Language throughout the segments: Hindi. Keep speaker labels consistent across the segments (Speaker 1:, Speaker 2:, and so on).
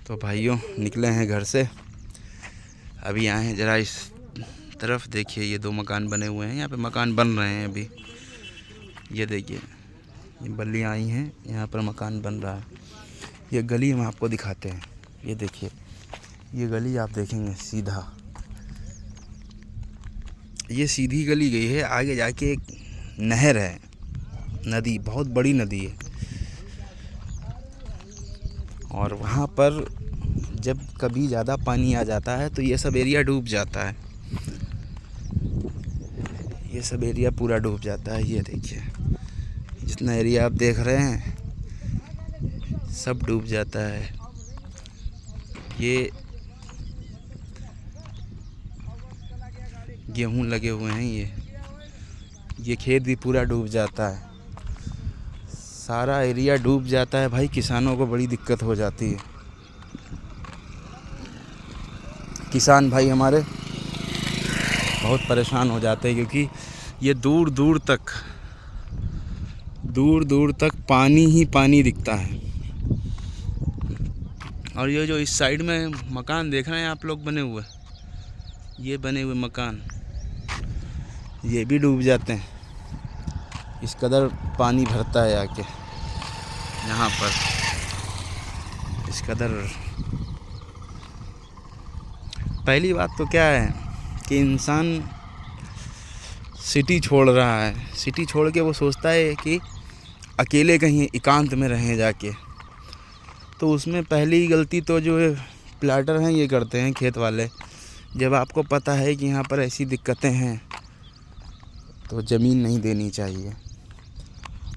Speaker 1: तो भाइयों निकले हैं घर से, अभी आए हैं ज़रा इस तरफ। देखिए ये 2 मकान बने हुए हैं, यहाँ पे मकान बन रहे हैं अभी। ये देखिए ये बल्लियाँ आई हैं, यहाँ पर मकान बन रहा है। ये गली हम आपको दिखाते हैं। ये देखिए ये गली आप देखेंगे सीधा, ये सीधी गली गई है। आगे जाके एक नहर है, नदी, बहुत बड़ी नदी है। और वहाँ पर जब कभी ज़्यादा पानी आ जाता है तो ये सब एरिया डूब जाता है, ये सब एरिया पूरा डूब जाता है। ये देखिए जितना एरिया आप देख रहे हैं सब डूब जाता है। ये गेहूं लगे हुए हैं, ये खेत भी पूरा डूब जाता है, सारा एरिया डूब जाता है। भाई किसानों को बड़ी दिक्कत हो जाती है। किसान भाई हमारे बहुत परेशान हो जाते हैं, क्योंकि ये दूर दूर तक पानी ही पानी दिखता है। और ये जो इस साइड में मकान देख रहे हैं आप लोग बने हुए, ये बने हुए मकान ये भी डूब जाते हैं। इस कदर पानी भरता है आके यहाँ पर, इस कदर। पहली बात तो क्या है कि इंसान सिटी छोड़ रहा है, सिटी छोड़ के वो सोचता है कि अकेले कहीं एकांत में रहें जाके। तो उसमें पहली गलती तो जो प्लाटर हैं ये करते हैं, खेत वाले। जब आपको पता है कि यहाँ पर ऐसी दिक्कतें हैं तो ज़मीन नहीं देनी चाहिए।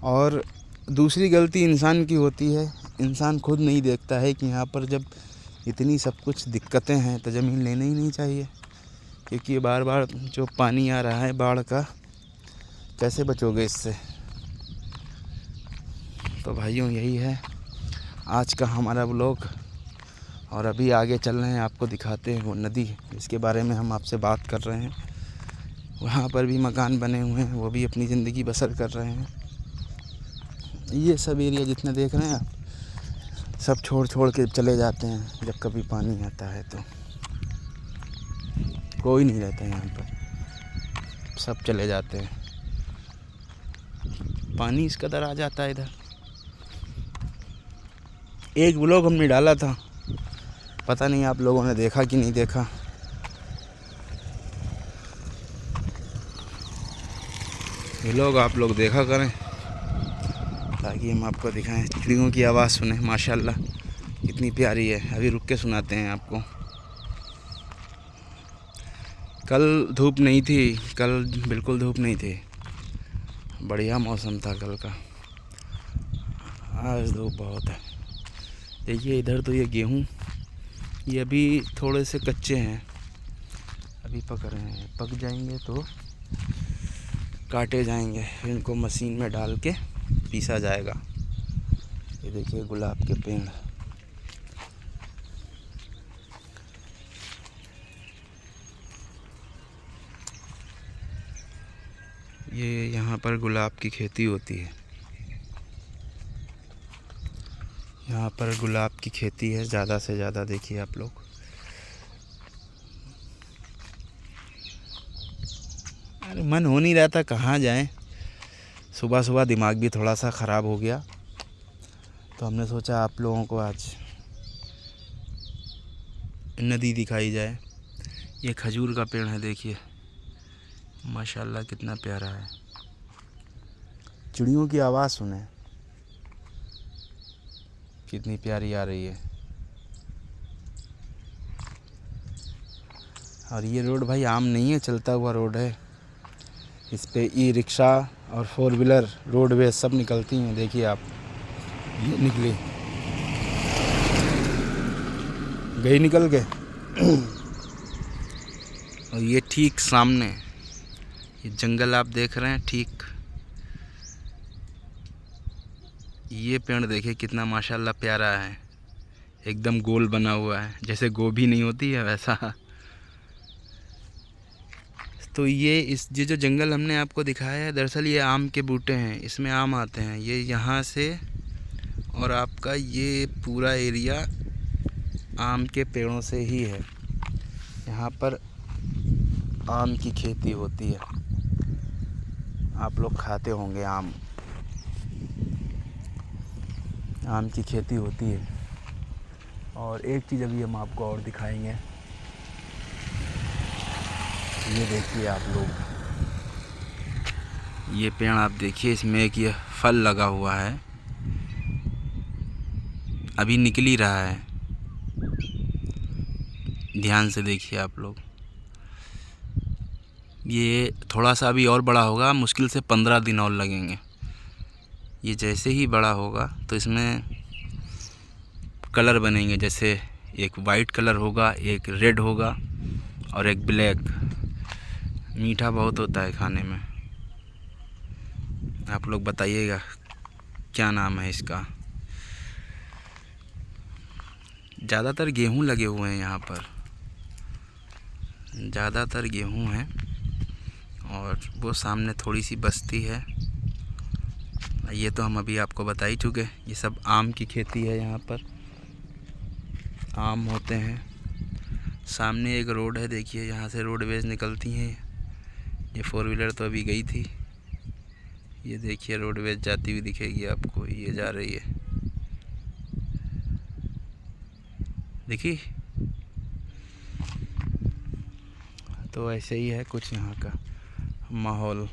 Speaker 1: और दूसरी गलती इंसान की होती है, इंसान खुद नहीं देखता है कि यहाँ पर जब इतनी सब कुछ दिक्कतें हैं तो ज़मीन लेना ही नहीं चाहिए। क्योंकि बार बार जो पानी आ रहा है बाढ़ का, कैसे बचोगे इससे। तो भाइयों यही है आज का हमारा व्लॉग। और अभी आगे चल रहे हैं, आपको दिखाते हैं वो नदी जिसके बारे में हम आपसे बात कर रहे हैं। वहाँ पर भी मकान बने हुए हैं, वो भी अपनी ज़िंदगी बसर कर रहे हैं। ये सब एरिया जितने देख रहे हैं आप, सब छोड़ के चले जाते हैं। जब कभी पानी आता है तो कोई नहीं रहता है यहाँ पर, सब चले जाते हैं। पानी इस कदर आ जाता है इधर। एक व्लॉग हमने डाला था, पता नहीं आप लोगों ने देखा कि नहीं देखा। व्लॉग आप लोग देखा करें ताकि हम आपको दिखाएं, चिड़ियों की आवाज़ सुने। माशाल्लाह कितनी प्यारी है। अभी रुक के सुनाते हैं आपको। कल धूप नहीं थी, कल बिल्कुल धूप नहीं थी, बढ़िया मौसम था कल का। आज धूप बहुत है। देखिए इधर तो ये गेहूँ, ये अभी थोड़े से कच्चे हैं, अभी पक रहे हैं। पक जाएंगे तो काटे जाएंगे, फिर इनको मशीन में डाल के पीसा जाएगा। ये देखिए गुलाब के पेड़, ये यहाँ पर गुलाब की खेती होती है। यहाँ पर गुलाब की खेती है ज़्यादा से ज़्यादा। देखिए आप लोग, अरे मन हो नहीं रहा था कहाँ जाएं। सुबह सुबह दिमाग भी थोड़ा सा ख़राब हो गया, तो हमने सोचा आप लोगों को आज नदी दिखाई जाए। ये खजूर का पेड़ है, देखिए माशाल्लाह कितना प्यारा है। चिड़ियों की आवाज़ सुने कितनी प्यारी आ रही है। और ये रोड भाई आम नहीं है, चलता हुआ रोड है। इस पे ई रिक्शा और 4 व्हीलर रोडवेज सब निकलती हैं। देखिए आप, ये निकली गई निकल के। और ये ठीक सामने ये जंगल आप देख रहे हैं, ठीक ये पेड़ देखिए कितना माशाल्लाह प्यारा है। एकदम गोल बना हुआ है, जैसे गोभी नहीं होती है वैसा। तो ये जो जंगल हमने आपको दिखाया है, दरअसल ये आम के बूटे हैं, इसमें आम आते हैं। ये यहाँ से और आपका ये पूरा एरिया आम के पेड़ों से ही है। यहाँ पर आम की खेती होती है, आप लोग खाते होंगे आम की खेती होती है। और एक चीज़ अभी हम आपको और दिखाएंगे, ये देखिए आप लोग, ये पेड़ आप देखिए, इसमें एक ये फल लगा हुआ है, अभी निकल ही रहा है। ध्यान से देखिए आप लोग, ये थोड़ा सा अभी और बड़ा होगा, मुश्किल से 15 दिन और लगेंगे। ये जैसे ही बड़ा होगा तो इसमें कलर बनेंगे, जैसे एक वाइट कलर होगा, एक रेड होगा और एक ब्लैक। मीठा बहुत होता है खाने में। आप लोग बताइएगा क्या नाम है इसका। ज़्यादातर गेहूं लगे हुए हैं यहाँ पर, ज़्यादातर गेहूं है। और वो सामने थोड़ी सी बस्ती है। ये तो हम अभी आपको बता ही चुके। ये सब आम की खेती है, यहाँ पर आम होते हैं। सामने एक रोड है, देखिए यहाँ से रोडवेज निकलती हैं। ये 4 व्हीलर तो अभी गई थी। ये देखिए रोडवेज जाती हुई दिखेगी आपको, ये जा रही है, देखिए। तो ऐसे ही है कुछ यहाँ का माहौल।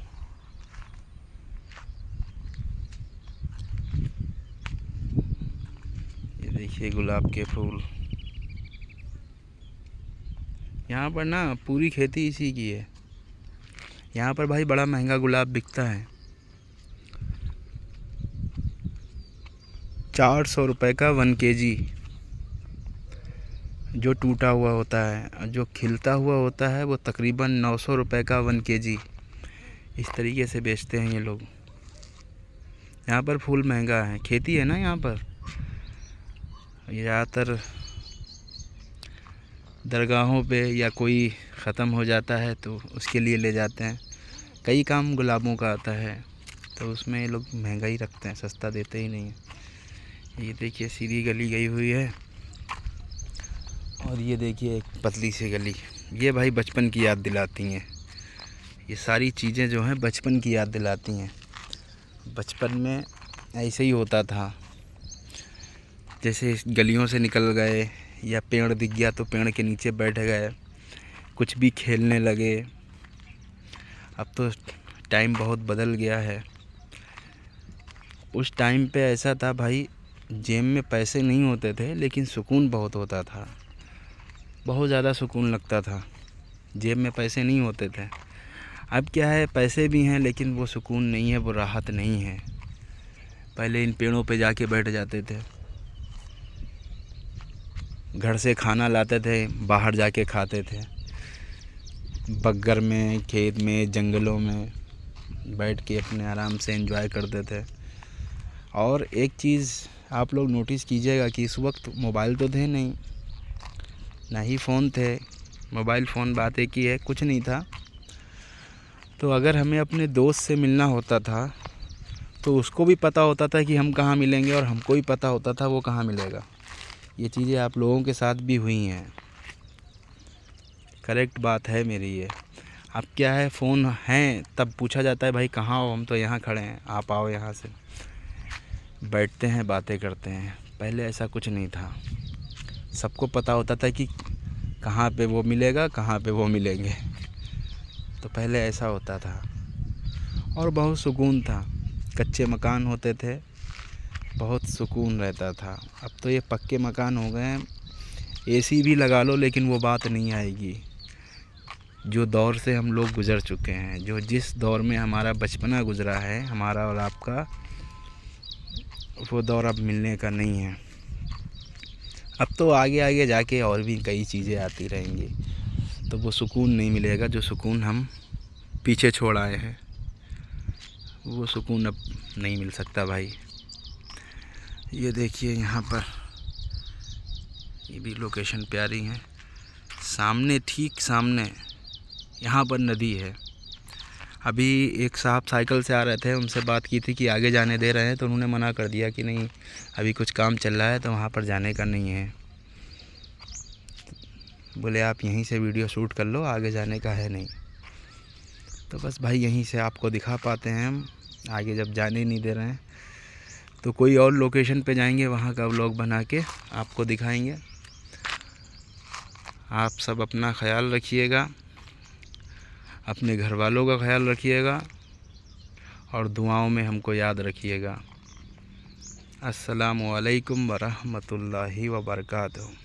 Speaker 1: ये देखिए गुलाब के फूल। यहाँ पर ना पूरी खेती इसी की है। यहाँ पर भाई बड़ा महंगा गुलाब बिकता है, 400 रुपये का 1 kg। जो टूटा हुआ होता है, जो खिलता हुआ होता है, वो तकरीबन 900 रुपये का 1 kg। इस तरीके से बेचते हैं ये लोग। यहाँ पर फूल महंगा है, खेती है ना यहाँ पर। ज़्यादातर दरगाहों पे या कोई ख़त्म हो जाता है तो उसके लिए ले जाते हैं। कई काम गुलाबों का आता है तो उसमें ये लोग महंगा ही रखते हैं, सस्ता देते ही नहीं है। ये देखिए सीधी गली गई हुई है, और ये देखिए एक पतली सी गली। ये भाई बचपन की याद दिलाती हैं। ये सारी चीज़ें जो हैं बचपन की याद दिलाती हैं। बचपन में ऐसे ही होता था, जैसे इस गलियों से निकल गए या पेड़ दिख गया तो पेड़ के नीचे बैठ गए, कुछ भी खेलने लगे। अब तो टाइम बहुत बदल गया है। उस टाइम पे ऐसा था भाई, जेब में पैसे नहीं होते थे लेकिन सुकून बहुत होता था, बहुत ज़्यादा सुकून लगता था। जेब में पैसे नहीं होते थे। अब क्या है, पैसे भी हैं लेकिन वो सुकून नहीं है, वो राहत नहीं है। पहले इन पेड़ों पे जाके बैठ जाते थे, घर से खाना लाते थे, बाहर जाके खाते थे, बग्गर में, खेत में, जंगलों में बैठ के अपने आराम से एंजॉय करते थे। और एक चीज़ आप लोग नोटिस कीजिएगा कि इस वक्त मोबाइल तो थे नहीं, ना ही फ़ोन थे। मोबाइल फ़ोन बात एक ही है, कुछ नहीं था। तो अगर हमें अपने दोस्त से मिलना होता था तो उसको भी पता होता था कि हम कहाँ मिलेंगे, और हमको भी पता होता था वो कहाँ मिलेगा। ये चीज़ें आप लोगों के साथ भी हुई हैं, करेक्ट बात है मेरी ये। अब क्या है, फ़ोन हैं तब पूछा जाता है भाई कहाँ हो, हम तो यहाँ खड़े हैं, आप आओ यहाँ से, बैठते हैं, बातें करते हैं। पहले ऐसा कुछ नहीं था, सबको पता होता था कि कहाँ पे वो मिलेगा, कहाँ पे वो मिलेंगे। तो पहले ऐसा होता था और बहुत सुकून था। कच्चे मकान होते थे, बहुत सुकून रहता था। अब तो ये पक्के मकान हो गए हैं, एसी भी लगा लो लेकिन वो बात नहीं आएगी। जो दौर से हम लोग गुज़र चुके हैं, जो जिस दौर में हमारा बचपना गुज़रा है, हमारा और आपका, वो दौर अब मिलने का नहीं है। अब तो आगे आगे जाके और भी कई चीज़ें आती रहेंगी, तो वो सुकून नहीं मिलेगा जो सुकून हम पीछे छोड़ आए हैं। वो सुकून अब नहीं मिल सकता भाई। ये देखिए यहाँ पर, ये भी लोकेशन प्यारी है। सामने, ठीक सामने यहाँ पर नदी है। अभी एक साहब साइकिल से आ रहे थे, उनसे बात की थी कि आगे जाने दे रहे हैं, तो उन्होंने मना कर दिया कि नहीं, अभी कुछ काम चल रहा है तो वहाँ पर जाने का नहीं है। बोले आप यहीं से वीडियो शूट कर लो, आगे जाने का है नहीं। तो बस भाई यहीं से आपको दिखा पाते हैं हम, आगे जब जाने नहीं दे रहे हैं तो कोई और लोकेशन पे जाएंगे, वहाँ का व्लॉग बना के आपको दिखाएंगे। आप सब अपना ख्याल रखिएगा, अपने घर वालों का ख्याल रखिएगा और दुआओं में हमको याद रखिएगा। अस्सलामु अलैकुम वरहमतुल्लाहि वबरकातुहू।